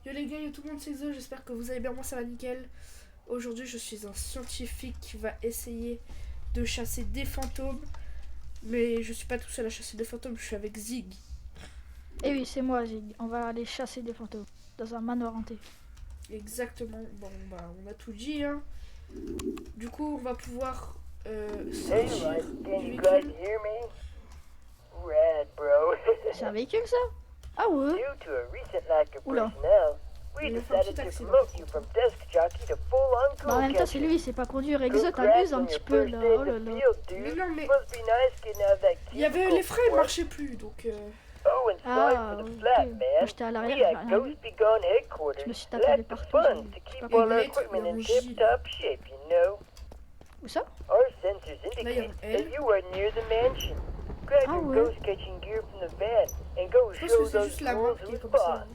Yo les gars, yo tout le monde, c'est Zo, j'espère que vous allez bien, moi ça va nickel. Aujourd'hui je suis un scientifique qui va essayer de chasser des fantômes. Mais je suis pas tout seul à chasser des fantômes, je suis avec Zig. Et oui, c'est moi, Zig. On va aller chasser des fantômes dans un manoir hanté. Exactement, bon bah on a tout dit hein. Du coup on va pouvoir Hey, sortir like, can du you guys véhicule. hear me? Rad, bro. C'est un véhicule, ça? Ah ouais? Due to a recent lack of Oula. personnel, we Il a fait un decided petit to accident. promote you from desk jockey to full-on Bah, en même temps, c'est co-catcher. lui, il sait pas conduire. Exo, Congrats t'abuses un on petit your peu first là. day Oh in là the là. field, Mais dude. non mais Must be nice getting out of that il y avait cubicle les freins, ils for once. marchaient plus donc Oh, and sorry Ah, for the ok. flat, Moi, man. j'étais à We l'arrière, j'ai at rien vu. Ghost Be Gone Je headquarters me suis tapé lack the partout. funds to J'ai pas keep compris. all our lettres, equipment il y a in un J. tip-top shape, you know. Où ça? Our sensors Là, il y a indicate un that L. you are near the mansion. Grab Ah your ouais. ghost catching gear from the van and go Je pense que show c'est those juste la fools marque qui est who's comme boss. ça.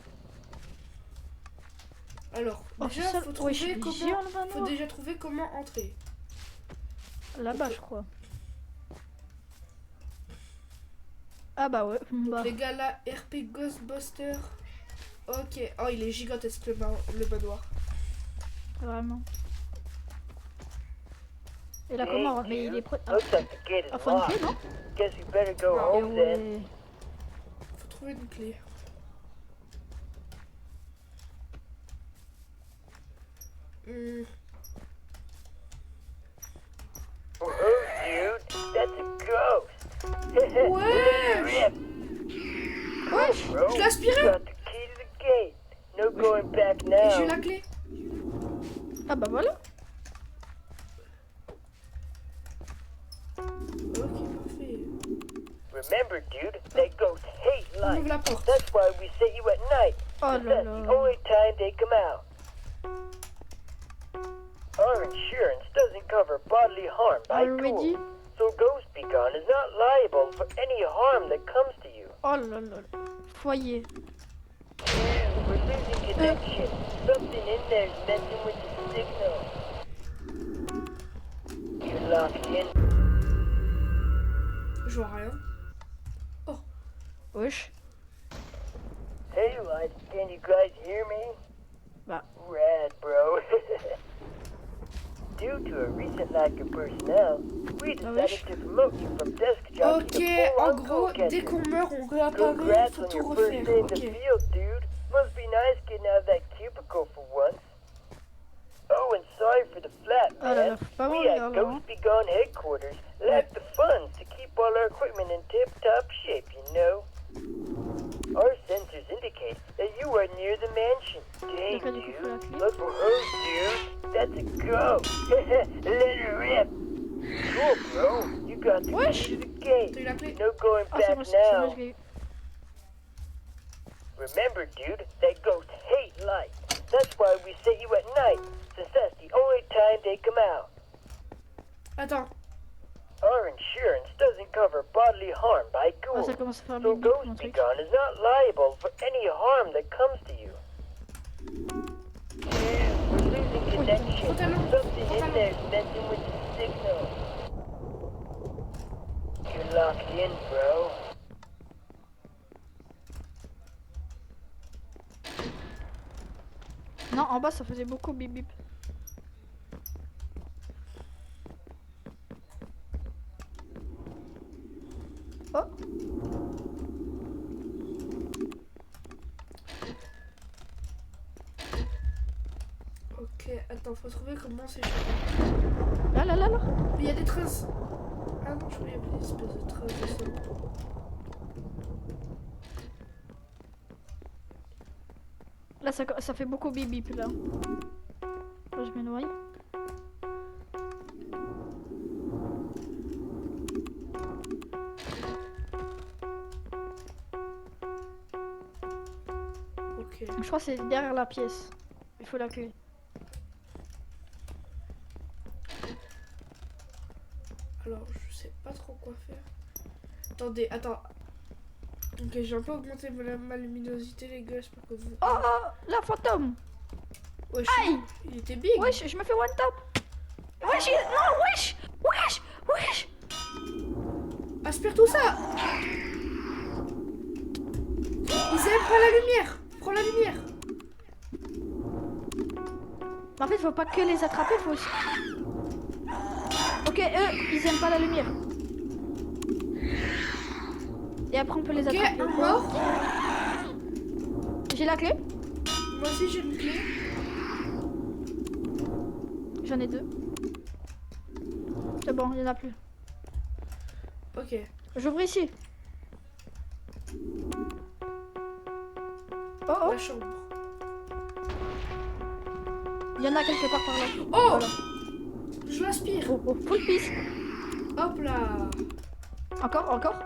Alors, Oh, déjà, c'est ça. faut Ouais, trouver je suis comment. géant, le Faut manoir. déjà trouver comment entrer. Là-bas, je crois. Ah bah ouais. Bah. Les gars là, RP Ghostbuster. Ok. Oh, il est gigantesque le manoir. Vraiment. Et là, comment? Mais il est prêt. Ah, Looks like the gate is faut une clé, locked. non? Guess we better go Ah, Eh home then. ouais. Faut trouver une clé. Hmm. Whoa, dude, that's a ghost. Ouais. Rip, Wesh! bro. Je l'ai aspiré. You got the key to the gate. No going back Et j'ai now. la clé. Ah bah voilà. Ok, parfait. Remember, dude, that ghosts hate On light. ouvre la porte. That's why we set you at night. Oh là That's the là. only time they come out. Our insurance doesn't cover bodily harm by Already? ghouls, so Ghost Be Gone is not liable for any harm that comes to you. Oh là là. Foyer. Dude, we're losing connection. Something in there's messing with the signal. You're locked in. Je vois rien. Wesh. Hey, lads, can you guys hear me? Bah. Rad, bro. Due to a recent lack of personnel, we Ah decided wesh. to promote you from desk jockey Ok, to en full-on gros, dès co-catcher. qu'on meurt, on réapparaît. Congrats Faut on tout your first refaire. day in the Ok. field, dude. Must be nice getting out of that cubicle for once. Oh, and sorry for the flat, Oh là là, man. faut pas We mourir at là. Hein. Ghost Be Gone headquarters lack the funds to keep all our equipment in tip-top shape, you know. Our sensors indicate that you are near the mansion. Dang, Donc là, du coup, faut la dude. clé. Look for her, dude. That's a ghost. Let her rip. Cool, bro. You got the Wesh. key to the gate. T'as eu la clé? No going Ah, c'est back bon, c'est bon, now. je l'ai eu. Remember, dude, that ghosts hate light. That's why we set you at night, since that's the only time they come out. Attends. Our insurance doesn't cover bodily harm by Ah, ghouls, ça commence à faire so bip bip mon Ghost Be truc. Gone is not liable for any harm that comes to you. Dude, we're losing connection. Pantalon. Something in Pantalon. there's messing with the signal. You're locked in, bro. Non, en bas, ça faisait beaucoup bip bip. Oh. Ok, attends, faut trouver comment c'est. Là, là, là, là. Mais il y a des traces. Ah non, je voulais des espèces de traces de sang. Là, ça fait beaucoup bip bip là. Là, je m'éloigne. Ok. Je crois que c'est derrière la pièce. Il faut la clé. Alors, je sais pas trop quoi faire. Attendez, attends. Ok, j'ai un peu augmenté ma luminosité, les gars. J'espère que vous. Oh, oh, la fantôme. Wesh, Aïe. il était big. Wesh, je me fais one tap. Wesh, non, wesh, wesh, wesh. Aspire tout ça. Isabelle, prends la lumière. Prends la lumière. Mais en fait, faut pas que les attraper, faut aussi. Ok, eux, ils aiment pas la lumière. Et après, on peut les Ok, attraper. un mort. J'ai la clé. Moi aussi j'ai une clé. J'en ai 2. C'est bon, il y en a plus. Ok. J'ouvre ici. Oh oh, La chambre. il y en a quelque part par là. Oh Voilà. Je l'aspire. Oh, oh, full piece. Hop là. Encore, encore.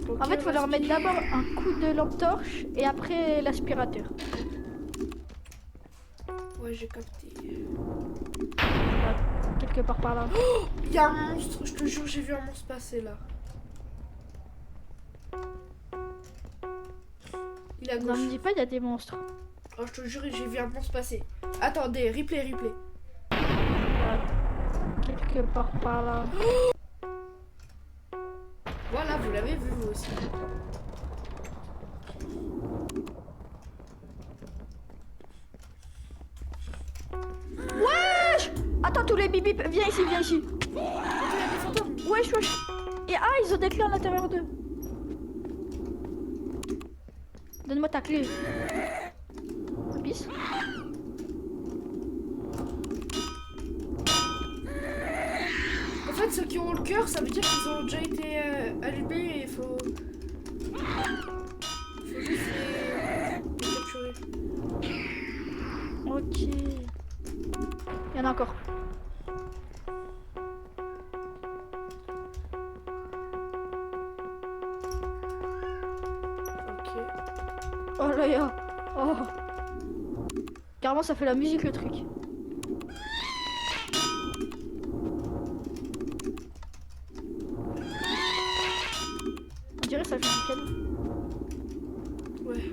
Ok, En fait, faut on leur aspire. mettre d'abord un coup de lampe torche et après l'aspirateur. Ouais, j'ai capté. Quelque part par là. Il y a un monstre, je te jure, j'ai vu un monstre passer là. Il est à Non, gauche. me dis pas, il y a des monstres. Oh, je te jure, j'ai vu un monstre passer. Attendez, replay. Quelque part par là. Voilà, vous l'avez vu vous aussi. Wesh! Attends, tous les bip viens ici, viens ici. Attends, il y a des fantômes. Wesh, wesh. Et ah, ils ont des clés à l'intérieur d'eux. Donne-moi ta clé. Bis. En fait, ceux qui ont le cœur, ça veut dire qu'ils ont déjà été allumés et il faut juste les capturer. Ok. Il y en a encore. Ok. Oh là là. Oh. Carrément, ça fait la musique le truc. On dirait que ça joue du piano. Ouais.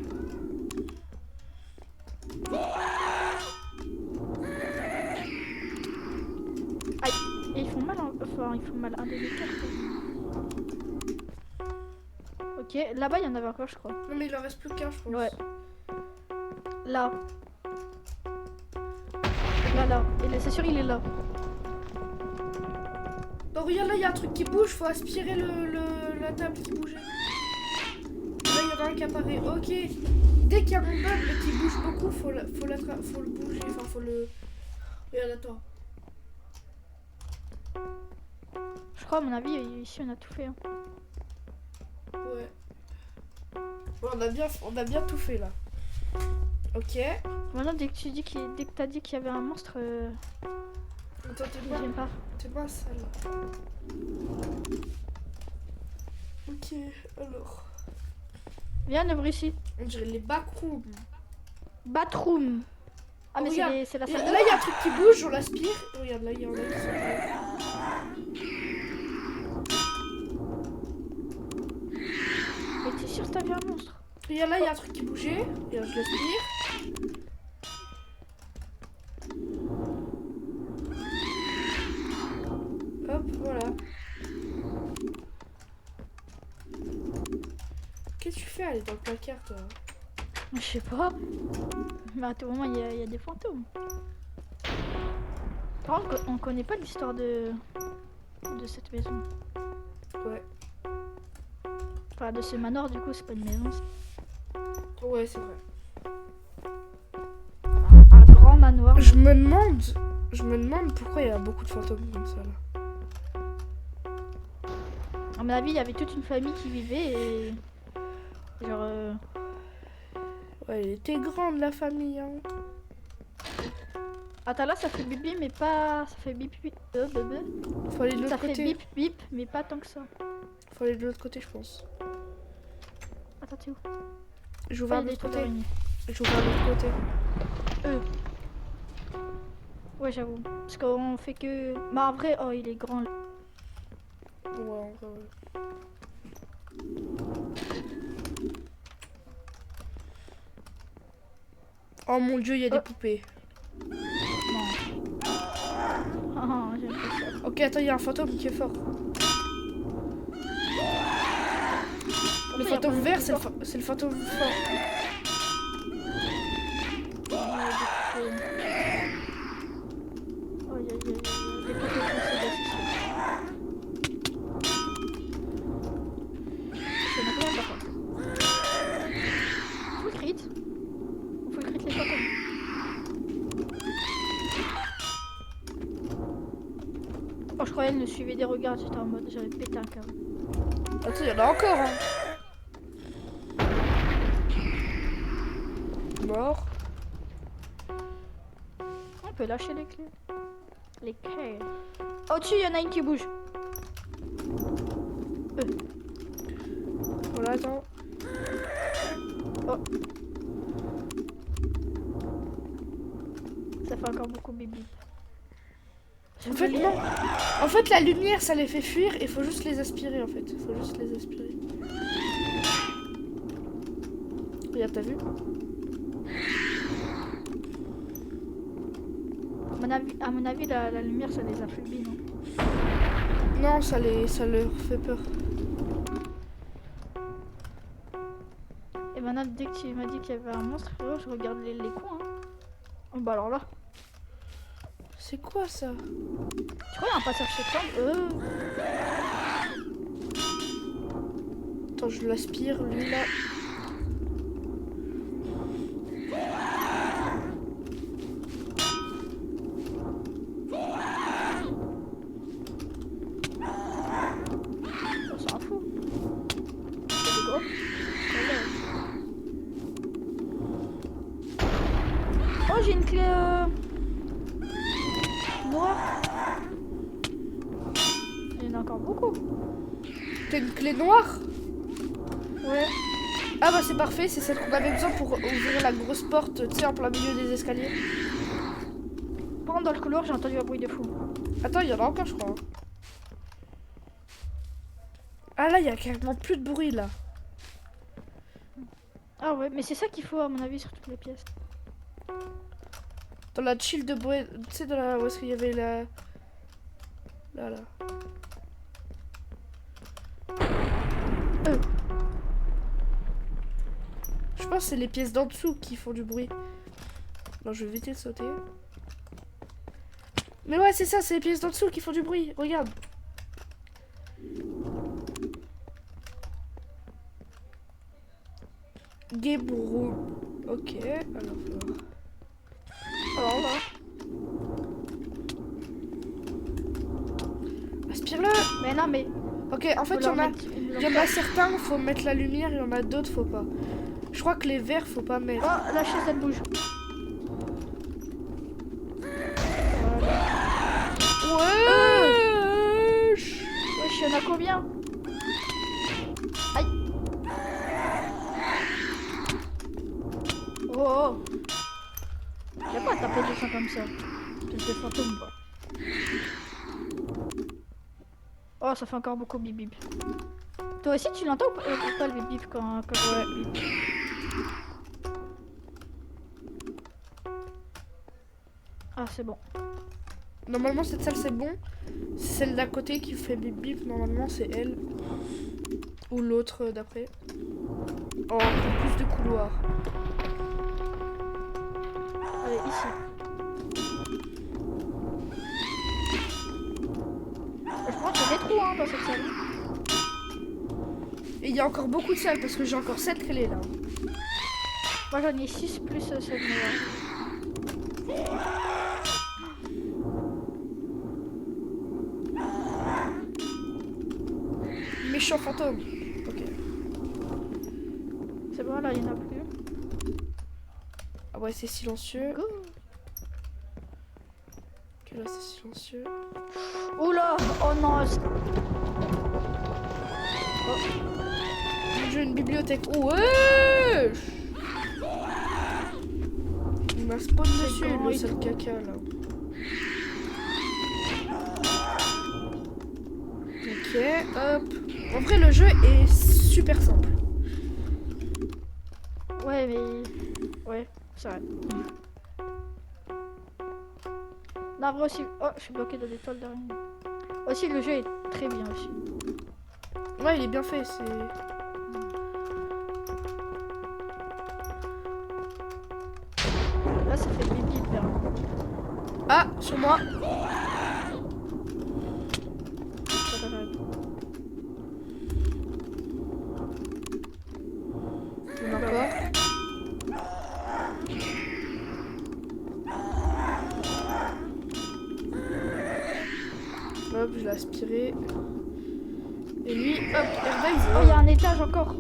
Aïe. Et ils font mal, enfin ils font mal un des deux quatre. Ok, là-bas il y en avait encore je crois. Non mais il en reste plus qu'un, je pense. Ouais. Là. Là. Et là, c'est sûr il est là. Oh regarde là, il y a un truc qui bouge, faut aspirer la table qui bougeait. Là il y en a un qui apparaît. Ok. Dès qu'il y a un meuble qui bouge beaucoup, faut le bouger. Enfin faut le. Regarde à toi. Je crois à mon avis ici on a tout fait. Hein. Ouais. Bon, on a bien tout fait là. Ok. Maintenant dès que t'as dit qu'il y avait un monstre, Attends, j'aime pas. t'es pas sale. Ok, alors. Viens ouvre ici. On dirait les backrooms. Bathroom. Ah mais Regarde, c'est la Là, salle. il y a un truc qui bouge, on l'aspire. Regarde, là, il y en a qui sont. Mais t'es sûr que t'as vu un monstre? Regarde, là, il y a un truc qui bougeait. Regarde, je l'aspire. Hop, voilà. Qu'est-ce que tu fais aller dans le placard, toi? Je sais pas. Mais à tout moment il y a des fantômes. Par contre on connaît pas l'histoire de cette maison. Ouais. Enfin de ce manoir du coup c'est pas une maison. Ouais, c'est vrai. Un grand manoir. Je me demande pourquoi il y a beaucoup de fantômes comme ça, là. À mon avis il y avait toute une famille qui vivait et... Genre... Ouais, elle était grande, la famille, hein. Attends là ça fait bibi mais pas... Ça fait bip bip. Faut aller de Ça l'autre fait côté. bip bip mais pas tant que ça. Faut aller de l'autre côté, je pense. Attends t'es où? J'ouvre Ah, à il y a des l'autre trucs côté. d'araignée. J'ouvre à l'autre côté. Ouais j'avoue. Parce qu'on fait que... Bah en vrai, oh il est grand. Là. Ouais, en vrai, ouais. Oh mon dieu, il y a des poupées. Non. Oh, j'aime pas ça. Ok, attends, il y a un fantôme qui est fort. Le fantôme vert, c'est le fantôme fort. Oh, je croyais qu'elle nous suivait des regards, j'étais en mode j'avais pété un câble. Attends, il y en a encore, hein. Mort. On peut lâcher les clés. Les clés. Au-dessus, il y en a une qui bouge. Voilà, attends. Oh. Ça fait encore beaucoup bip bip. En fait, non. En fait, la lumière, ça les fait fuir et il faut juste les aspirer, en fait. Il faut juste les aspirer. Regarde, t'as vu? À mon avis, la lumière, ça les affaiblit, non? Non, ça leur fait peur. Et maintenant, dès que tu m'as dit qu'il y avait un monstre, frérot, je regarde les coins. Hein. Oh, bah alors là. C'est quoi ça? Tu crois qu'il y a un passage secret? Attends, je l'aspire, lui là. On s'en fout. C'est des gros. Oh, j'ai une clé noire. Il y en a encore beaucoup. T'as une clé noire? Ouais. Ah bah c'est parfait, c'est celle qu'on avait besoin pour ouvrir la grosse porte, tu sais, en plein milieu des escaliers. Par contre, dans le couloir, j'ai entendu un bruit de fou. Attends, il y en a encore, je crois. Hein. Ah là, il y a carrément plus de bruit là. Ah ouais, mais c'est ça qu'il faut à mon avis sur toutes les pièces. Dans la chill de bruit, tu sais, dans la... où est-ce qu'il y avait la... Là. Je pense que c'est les pièces d'en dessous qui font du bruit. Non, je vais éviter de sauter. Mais ouais, c'est ça, c'est les pièces d'en dessous qui font du bruit. Regarde. Game room. Ok, alors là. Aspire-le. Mais non, mais. Ok, en fait, il y en a certains, faut mettre la lumière, il y en a d'autres, faut pas. Je crois que les verts, faut pas mettre. Oh, la chaise, elle bouge. Wesh. Wesh, il y en a combien? Aïe. Oh. J'ai pas tapé des gens comme ça. C'est des fantômes, quoi. Oh, ça fait encore beaucoup bip bip. Toi aussi, tu l'entends ou pas le bip bip quand je bip bip? Ah, c'est bon. Normalement, cette salle, c'est bon. C'est celle d'à côté qui fait bip bip. Normalement, c'est elle. Ou l'autre d'après. Oh, plus de couloirs. Allez, ici. Je pense qu'il y a des trous hein, dans cette salle. Et il y a encore beaucoup de salles parce que j'ai encore 7 clés là. Moi j'en ai 6 plus celle noire. Méchant fantôme. Ok. C'est bon, là il n'y en a plus. Ah ouais, c'est silencieux. Go. Ok, là c'est silencieux. Oula. Oh non. J'ai une bibliothèque. Wesh. Il m'a spawn dessus grand le et sale tout. caca là. Ok, hop. En vrai, le jeu est super simple. Ouais, mais. Ouais, c'est vrai. Non, vrai aussi. Oh, je suis bloqué dans des toiles d'araignée. Aussi, le jeu est très bien aussi. Ouais, il est bien fait. C'est. Ah, sur moi. Attends, j'arrive. Il y en a encore. Hop, je l'ai aspiré. Et lui, hop, Air Oh, il y a un étage encore.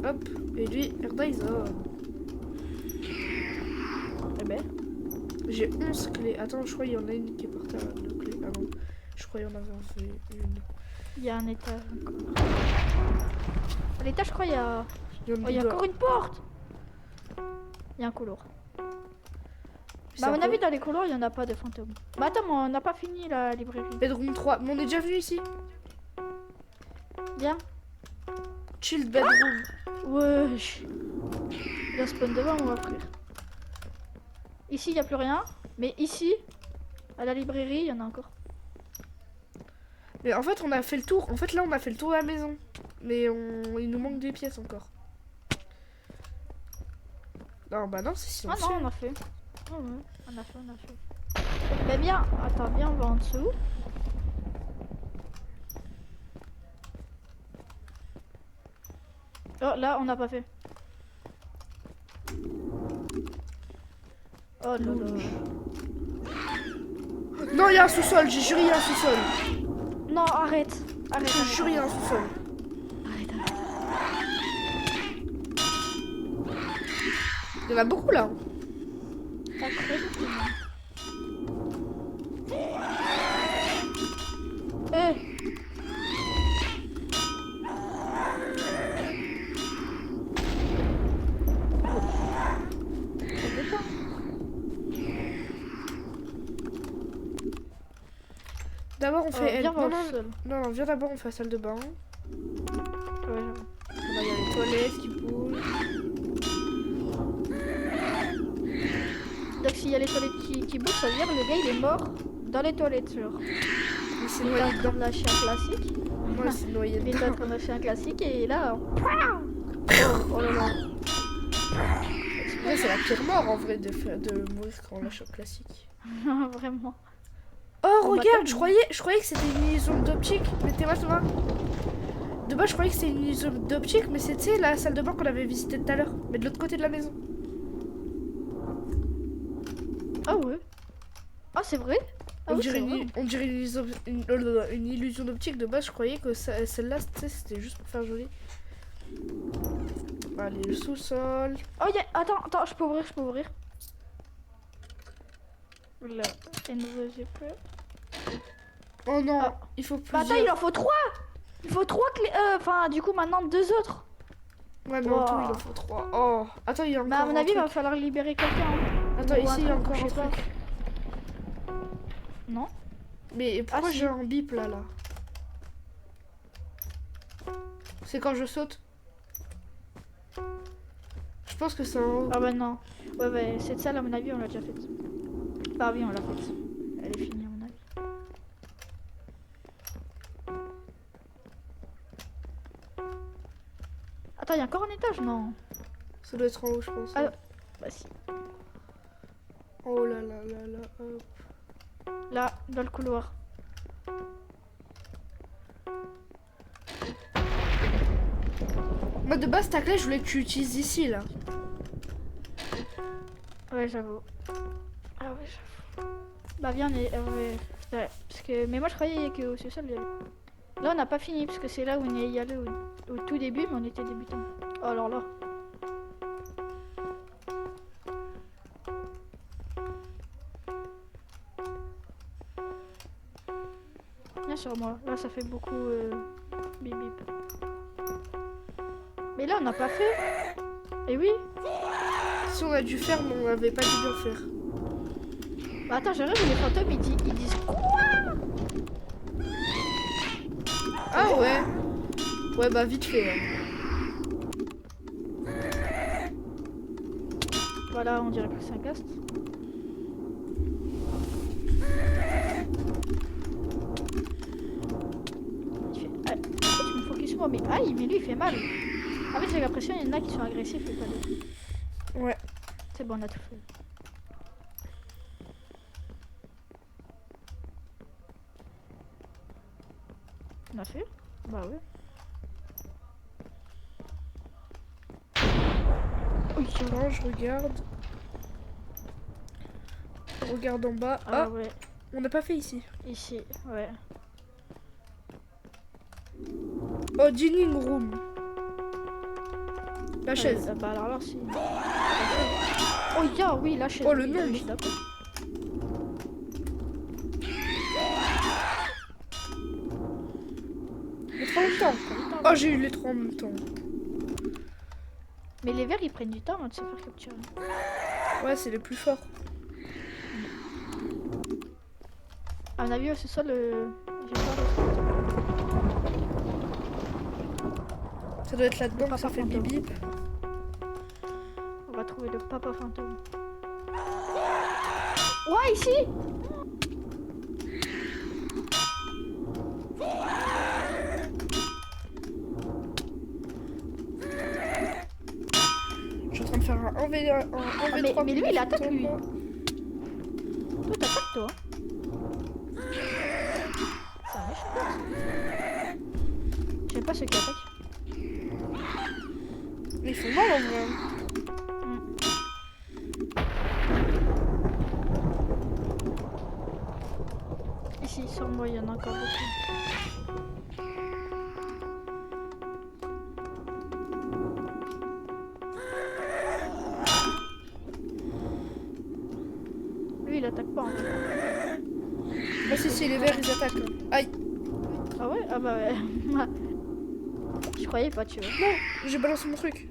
Hop, et lui, Air Dyson. Eh ben. J'ai 11 clés. Attends, je crois qu'il y en a une qui est par terre. 2 clés. Ah non, je crois qu'il y en avait une. Il y a un étage encore. À l'étage, je crois, il y a. Il y en Oh, il y a deux. encore une porte. Il y a un couloir. C'est Bah, à mon encore- avis, dans les couloirs, il n'y en a pas de fantômes. Bah, attends, mais on n'a pas fini la librairie. Bedroom 3. Mais on est déjà venu ici. Viens. Chill bedroom. Wesh. Il a spawn devant moi, frère. Ici, il n'y a plus rien. Mais ici, à la librairie, il y en a encore. Mais en fait, on a fait le tour. En fait, là, on a fait le tour de la maison. Mais il nous manque des pièces encore. Non, bah non, c'est Ah silencieux. non, on a fait. Oh, ouais. On a fait. Bah, bien. Attends, bien, on va en dessous. Oh, là, on n'a pas fait. Oh là là. Non, il y a un sous-sol. J'ai juré, il y a un sous-sol. Non, arrête. Arrête. J'ai arrête. juré, il y a un sous-sol. Arrête, arrête. Il y en a beaucoup là. T'as cru que D'abord, on fait. viens non, voir non, le sol. non, viens d'abord, on fait la salle de bain. Ouais, j'avoue. Là, il y a les toilettes qui bougent. Donc s'il y a les toilettes qui bougent, ça veut dire que le gars il est mort dans les toilettes, genre. Il s'est Il est noyé en train dedans. de lâcher un classique. Ouais, il s'est noyé Il est en dedans. train de lâcher un classique et là... Oh là là. Ouais, c'est la pire mort en vrai de mourir quand on lâche un classique. Vraiment. Oh, Bon, bah, regarde, comme- je croyais que c'était une illusion d'optique. Mais t'es Thomas. De base, je croyais que c'était une illusion d'optique, mais c'est, tu sais, la salle de bain qu'on avait visitée tout à l'heure. Mais de l'autre côté de la maison. Ah ouais. Ah c'est vrai. Ah On oui, dirait, c'est vrai. on dirait une illusion d'optique. De base, je croyais que celle-là, tu sais, c'était juste pour faire joli. Allez, le sous-sol. Oh y a... Attends, je peux ouvrir. Là, Oh non, Ah. il faut plus. Bah attends, il en faut 3. Il faut 3 clés. Enfin, du coup, maintenant 2 autres. Ouais, mais en tout, Wow. il en faut 3. Oh, attends, il y a encore Bah à mon un avis, il truc. va falloir libérer quelqu'un. Hein. Attends, Ou ici, il y a truc, encore je un sais pas. truc. Non. Mais pourquoi si. j'ai un bip là C'est quand je saute. Je pense que c'est en haut. Ah bah non. Ouais, cette salle, à mon avis, on l'a déjà faite. Bah oui, on l'a faite. Elle est finie, à mon avis. Attends, il y a encore un étage, non? Ça doit être en haut, je pense. Ah. Bah si. Oh là là là là. Hop. Là, dans le couloir. Moi, de base, ta clé, je voulais que tu utilises ici là. Ouais, j'avoue. Ah ouais, j'avoue. Bah viens, ouais. Ouais, parce que... Mais moi, je croyais qu'au sous-sol, il y avait... Là, on n'a pas fini, parce que c'est là où on est y allé au tout début, mais on était débutants. Oh, alors là. Viens sur moi. Là, ça fait beaucoup... Bip bip. Mais là, on n'a pas fait. Et oui. Si on a dû faire, mais on n'avait pas dû bien faire. Bah attends, j'arrive, les fantômes, ils disent quoi? Ah ouais. Ouais, bah vite fait. Hein. Voilà, on dirait que c'est un cast. Il fait... Ah, pourquoi tu me focus sur moi? Mais aïe, mais lui il fait mal. En fait, j'ai l'impression qu'il y en a qui sont agressifs et pas d'autres. Ouais. C'est bon, on a tout fait. On a fait? Bah ouais. Oui, non, je regarde. Je regarde en bas. Ah Ah, ouais. on n'a pas fait ici. Ici, ouais. Oh, dining room. La chaise. Bah alors là, c'est... Oh, yeah, oui, la chaise. Oh, le oui, nombre. je suis d'accord. Les trois en même temps. Oh, j'ai eu les trois en même temps. Mais les verts, ils prennent du temps avant de se faire capturer. Ouais, c'est les plus forts. À mon avis, c'est ça le... J'ai peur de Ça doit être là-dedans que Papa ça fait fantôme. bip bip. On va trouver le papa fantôme. Ouais, ici! Je suis en train de faire un 1v3. Mais lui, il attaque, lui. Toi, t'attaques, toi. C'est un méchant. J'aime pas ceux qui attaquent. Ils font mal en vrai. Ici, sur moi, il y en a encore beaucoup. Lui, il attaque pas en fait. Ah si, les verts ils attaquent. Aïe. Ah ouais? Ah bah ouais. Je croyais pas, tu vois. Non, j'ai balancé mon truc.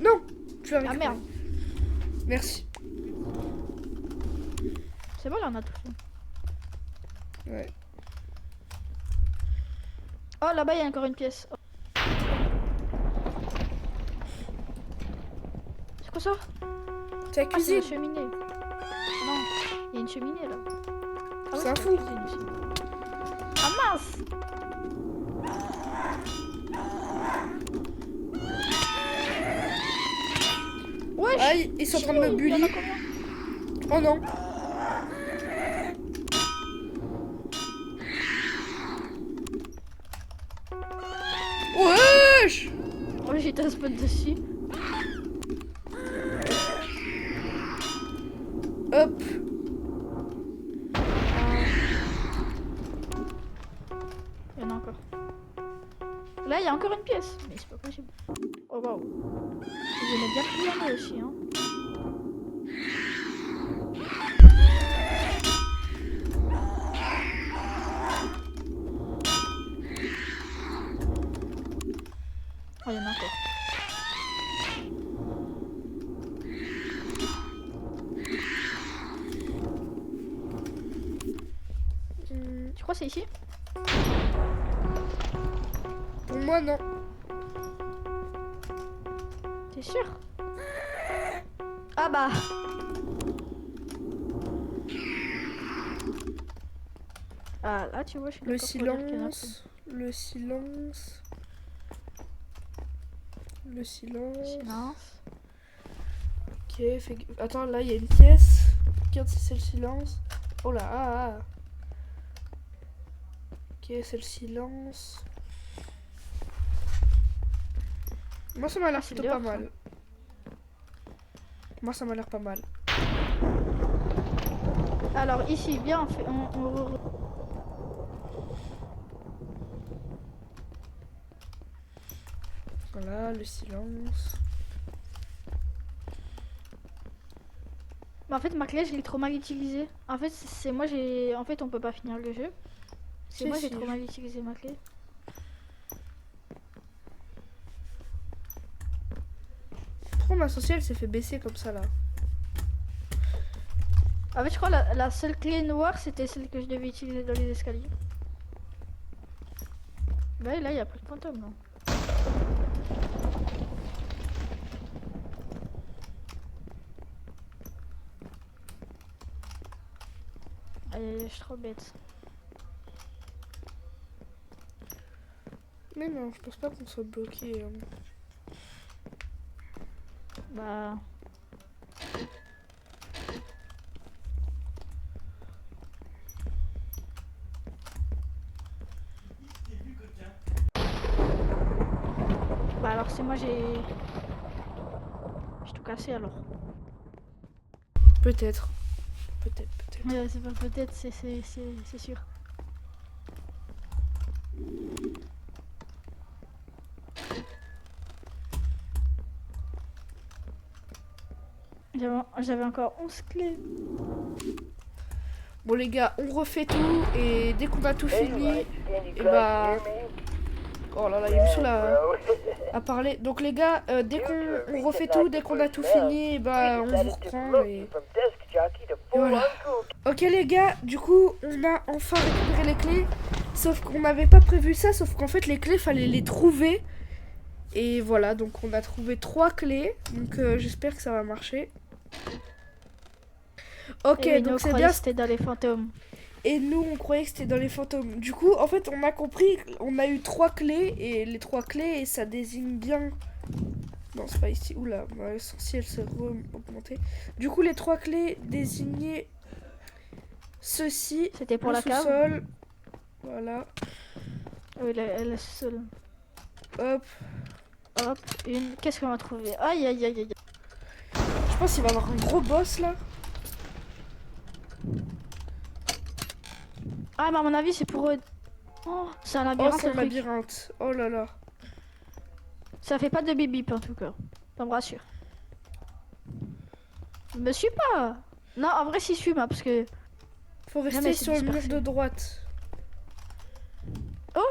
Non, tu l'as Ah récupéré. merde. Merci. C'est bon, là, on a tout fait. Ouais. Oh, là-bas, il y a encore une pièce. Oh. C'est quoi ça? C'est la Ah, c'est la cuisine. cheminée. Non, il y a une cheminée là. Ah C'est un la fou. cuisine aussi. Ah mince! Wesh! Aïe, ils sont en train de me Il y en bully. a combien? Oh non. Wesh. Oh, j'ai été un spot dessus. Hop. Il y en a encore. Là, il y a encore une pièce. Mais c'est pas possible. Oh waouh. Vous aimez bien piano aussi, hein. Oh, il y en a encore. Tu crois que c'est ici? Pour moi non. T'es sûr? Ah bah. Ah là tu vois je suis Le d'accord pour dire qu'il y en a plus. silence. Le silence. Le silence. Silence. Ok, attends, là il y a une pièce. Regarde si c'est le silence. Oh là, ah. Ok, c'est le silence. Moi ça m'a l'air c'est plutôt pas dehors, ça. mal. Moi ça m'a l'air pas mal. Alors ici viens on fait Voilà, le silence. Mais en fait ma clé je l'ai trop mal utilisée. En fait c'est moi j'ai. En fait on peut pas finir le jeu. C'est Si, moi j'ai si. trop mal utilisé ma clé. Pourquoi ma sorcière s'est fait baisser comme ça là? En fait je crois la seule clé noire c'était celle que je devais utiliser dans les escaliers. Bah là il y a plus de fantômes là. Allez, je suis trop bête. Mais non, je pense pas qu'on soit bloqué. Bah. alors c'est moi j'ai tout cassé alors. Peut-être. Peut-être. Ouais, c'est pas peut-être, c'est sûr. J'avais encore 11 clés. Bon les gars, on refait tout et dès qu'on a tout Hey, fini, Light, can you et guys bah... hear me? Oh là là, il me saoule Yeah, bro. à parler. Donc les gars, dès qu'on refait tout, dès qu'on a tout fini, et bah on vous reprend et... From desk jockey to Et voilà. full-on cool. Ok les gars, du coup on a enfin récupéré les clés. Sauf qu'on n'avait pas prévu ça, sauf qu'en fait les clés fallait les trouver. Et voilà, donc on a trouvé 3 clés. Donc j'espère que ça va marcher. Ok, Et donc nous, c'est bien. c'était dans les fantômes. Et nous on croyait que c'était dans les fantômes. Du coup en fait on a compris, on a eu 3 clés. Et les 3 clés ça désigne bien... Non c'est pas ici, oula, l'essentiel s'est augmenté. Du coup les 3 clés désignaient ceci. C'était pour le la cave. sous-sol. Voilà. Oui, la seule. Hop. Hop, une. Qu'est-ce qu'on va trouver? Aïe aïe aïe aïe. Je pense qu'il va y avoir un gros boss là. Ah, mais à mon avis, c'est pour eux. Oh, c'est un Oh labyrinthe. c'est un le truc. labyrinthe. Oh là là. Ça fait pas de bip bip en tout cas. Ça me rassure. Je me suis pas. Non, en vrai, si je suis, parce que. Faut rester mais c'est sur le mur dispersé. de droite. Oh!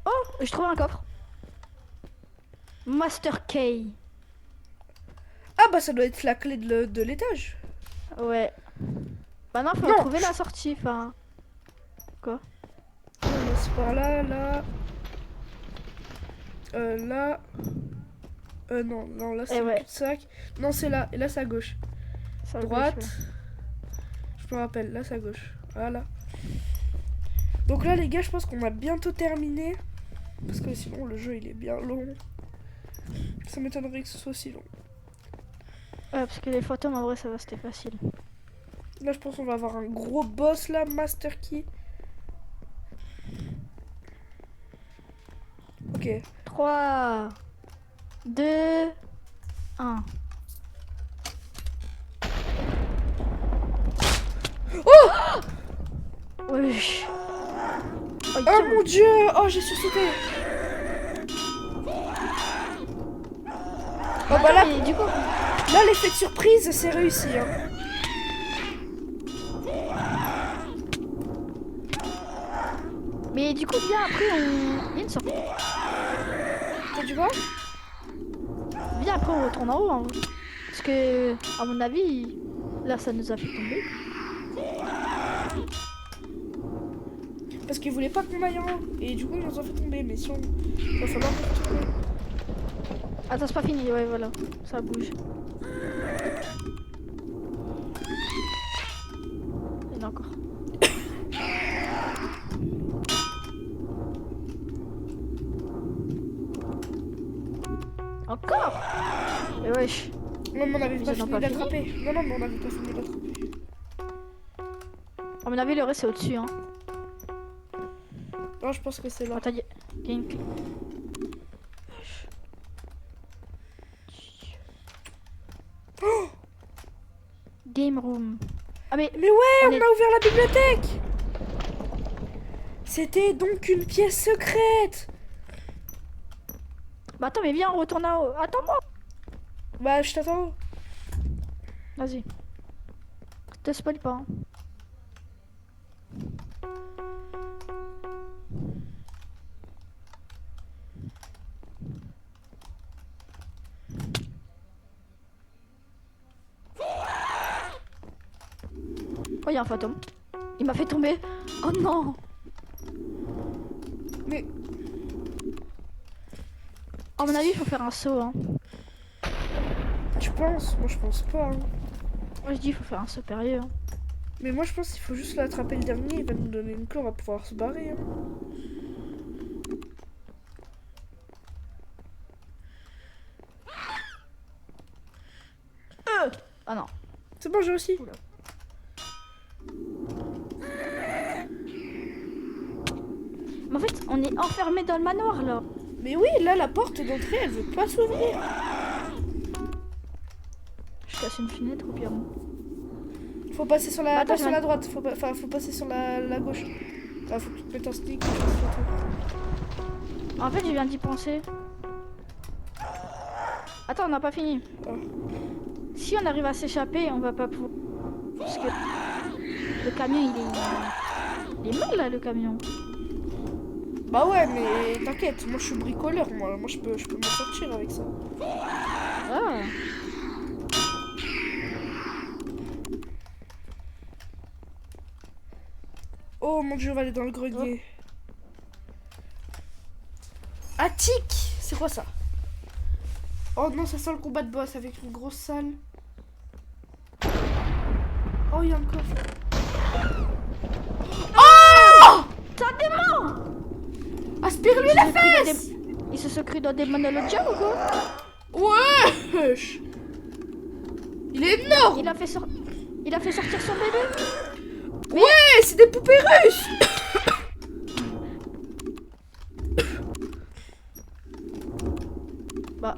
Oh! Je trouve un coffre. Master Key. Ah bah ça doit être la clé de l'étage. Ouais. Maintenant, faut Non. trouver la sortie. Enfin. Quoi? On passe par là, là. Là. Non, là c'est Eh le ouais. cul-de-sac. Non, c'est là. Et là c'est à gauche. Ça Droite. gauche, Je me rappelle, là c'est à gauche. Voilà. Donc là les gars, je pense qu'on a bientôt terminé. Parce que sinon le jeu il est bien long. Ça m'étonnerait que ce soit si long. Ouais, parce que les fantômes, en vrai, ça va, c'était facile. Là je pense qu'on va avoir un gros boss là, Master Key. Ok. 3, 2, 1. Oh Wesh. Oh, Oh mon dieu. Oh j'ai sursauté. Oh bah là, mais du coup, là l'effet de surprise c'est réussi hein. mais du coup, bien après, on. Il y a une sortie. T'as du quoi? Bien après, on retourne en haut. Hein. Parce que, à mon avis, là, ça nous a fait tomber. Parce qu'ils voulaient pas qu'on aille en haut. Et du coup ils nous ont fait tomber. Mais si on... Il va falloir retourner. Attends, c'est pas fini. Ouais, voilà. Ça bouge. Il y en a encore. Encore. Et wesh. Non mais on avait Ils pas en ont fini pas d'attraper. Non mais on avait pas fini d'attraper. À mon avis, le reste, c'est au-dessus. Hein. Non je pense que c'est là. Attends, il y a une clé. Game room. Ah mais Mais ouais, On on est- a ouvert la bibliothèque. C'était donc une pièce secrète. bah attends, mais viens, on retourne en haut. Attends-moi. Bah je t'attends. Vas-y. Te spoil pas. Hein. Oh, il y a un fantôme. Il m'a fait tomber. Oh non. Mais À mon avis, il faut faire un saut. Hein. tu penses? Moi je pense pas. Hein. Moi, je dis, il faut faire un saut périlleux. Hein. Mais moi je pense qu'il faut juste l'attraper le dernier. Il va nous donner une clé, on va pouvoir se barrer. Hein. Ah non. C'est bon, j'ai aussi. Oula. Mais en fait, on est enfermé dans le manoir là. Mais oui, là, la porte d'entrée, elle veut pas s'ouvrir. Je casse une fenêtre au pire. Faut passer sur la, Attends, pas sur la droite, faut passer sur la gauche. Ah, faut que tu te mettes un stick. En fait, je viens d'y penser. Attends, on n'a pas fini. Ah. Si on arrive à s'échapper, on va pas pouvoir. Parce que le camion, il est mal là, le camion. Bah ouais, mais t'inquiète, moi je suis bricoleur, moi je peux m'en sortir avec ça. Ah. Oh mon dieu, on va aller dans le grenier. Attic, c'est quoi ça? Oh non, ça sent le combat de boss avec une grosse salle. Oh, il y a un coffre. Oh! T'as des mains! Aspire-lui la fesse! Il se cru dans des monologues ou quoi? Wesh! Il est énorme! Il a fait sortir son bébé? Ouais, c'est des poupées russes! Bah.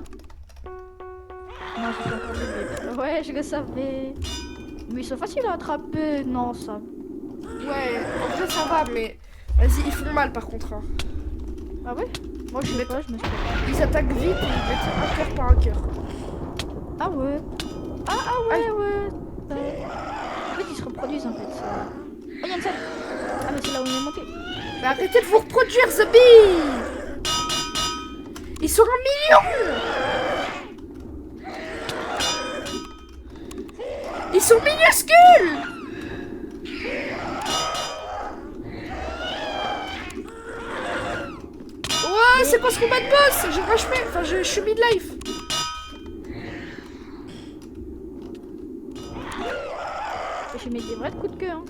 Non, je suis encore bébé. Ouais, je le savais. Mais ils sont faciles à attraper. Non, ça. Ouais, en vrai ça va, mais vas-y, ils font mal par contre. Hein. Ah ouais? Moi, je sais pas, je me suis pas. Ils attaquent vite et ils mettent un cœur par un cœur. Ah ouais. Ah ouais, ouais. En fait, ils se reproduisent en fait. Oh, il y a une salle. Ah, mais c'est là où il est monté. Mais arrêtez de vous reproduire, The Bee! Ils sont 1 million! Ils sont minuscules! Ouais, c'est pas ce combat de boss! J'ai rachemé, enfin je suis mid-life. Je mets des vrais coups de queue. Hein.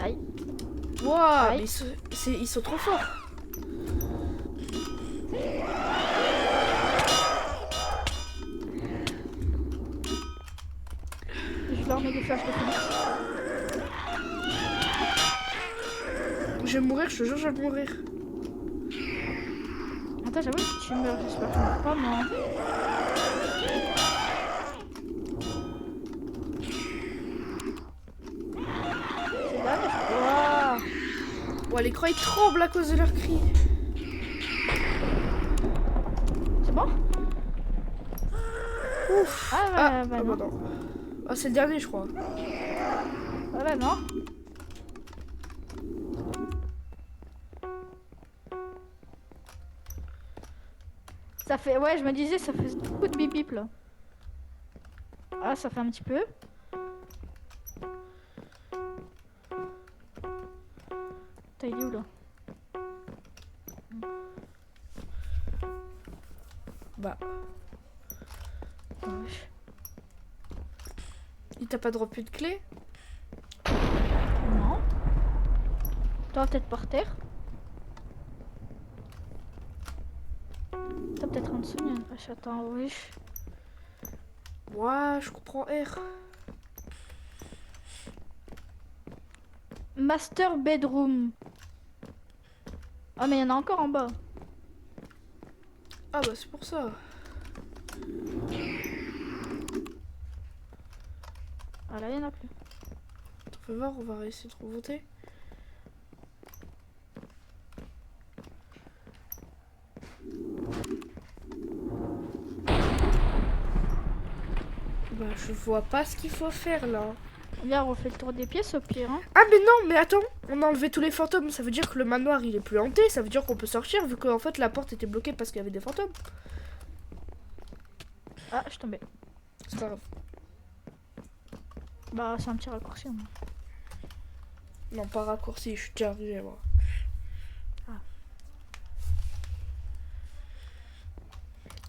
Aïe. Wow, Ouais. mais ils sont trop forts. Je leur mets des flashs de phoenix. Je vais mourir, je te jure, je vais mourir. Attends, j'avoue, si tu meurs, j'espère que tu meurs pas, moi. C'est là, mais... Ouais, l'écran il tremble à cause de leurs cris. C'est bon? Ouf. Ah, bah non. non. Ah, c'est le dernier, je crois. Ah bah non. Ça fait... Ouais, je me disais, ça fait beaucoup de bip bip là. Ah, ça fait un petit peu. T'as il est où là? Bah, Wesh. il t'a pas droppé de clé? Non. Toi, peut-être par terre. T'as peut-être en dessous, il y a une vache. Attends, wesh. Ouais, je comprends R. Master bedroom. Ah, mais il y en a encore en bas. Ah bah c'est pour ça. Ah là, il y en a plus. On peut voir, on va essayer de remonter. Bah je vois pas ce qu'il faut faire là. Viens, on fait le tour des pièces au pire. Hein. Ah mais non, mais attends, on a enlevé tous les fantômes, ça veut dire que le manoir il est plus hanté, ça veut dire qu'on peut sortir vu qu'en fait la porte était bloquée parce qu'il y avait des fantômes. Ah, je suis tombée. C'est pas grave. Bah, c'est un petit raccourci. Hein. Non, pas raccourci, je suis déjà arrivé moi. Ah.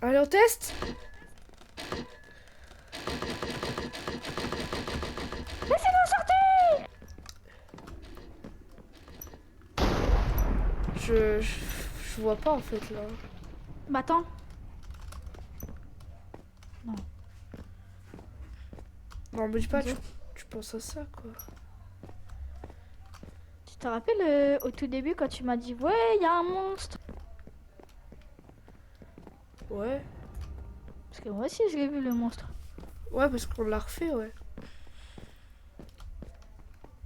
Allez, on teste. Laissez-nous sortir! Je vois pas en fait là. Bah, attends. Non, me dis pas, Désolé. tu penses à ça quoi. te rappelles au tout début quand tu m'as dit ouais, il y a un monstre? Ouais. Parce que moi aussi je l'ai vu le monstre. Ouais, parce qu'on l'a refait, ouais.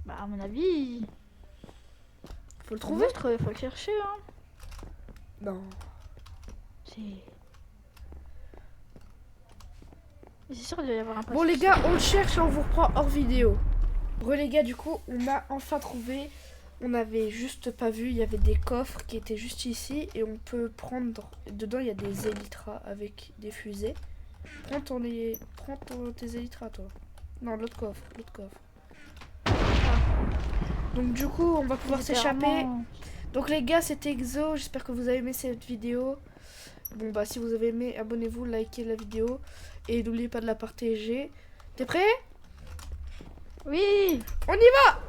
Bah à mon avis, Faut le le trouver. monstre, faut le chercher hein. Non. C'est sûr qu'il doit y avoir un Bon les gars, on le cherche et on vous reprend hors vidéo. Bon les gars, du coup, on a enfin trouvé. On avait juste pas vu, il y avait des coffres qui étaient juste ici et on peut prendre. Dedans, il y a des élytras avec des fusées. Prends tes élytras, toi. Non, l'autre coffre, Donc du coup, on va pouvoir s'échapper. Donc les gars, c'était Exo. J'espère que vous avez aimé cette vidéo. Bon bah si vous avez aimé, abonnez-vous, likez la vidéo et n'oubliez pas de la partager. T'es prêt? Oui. On y va!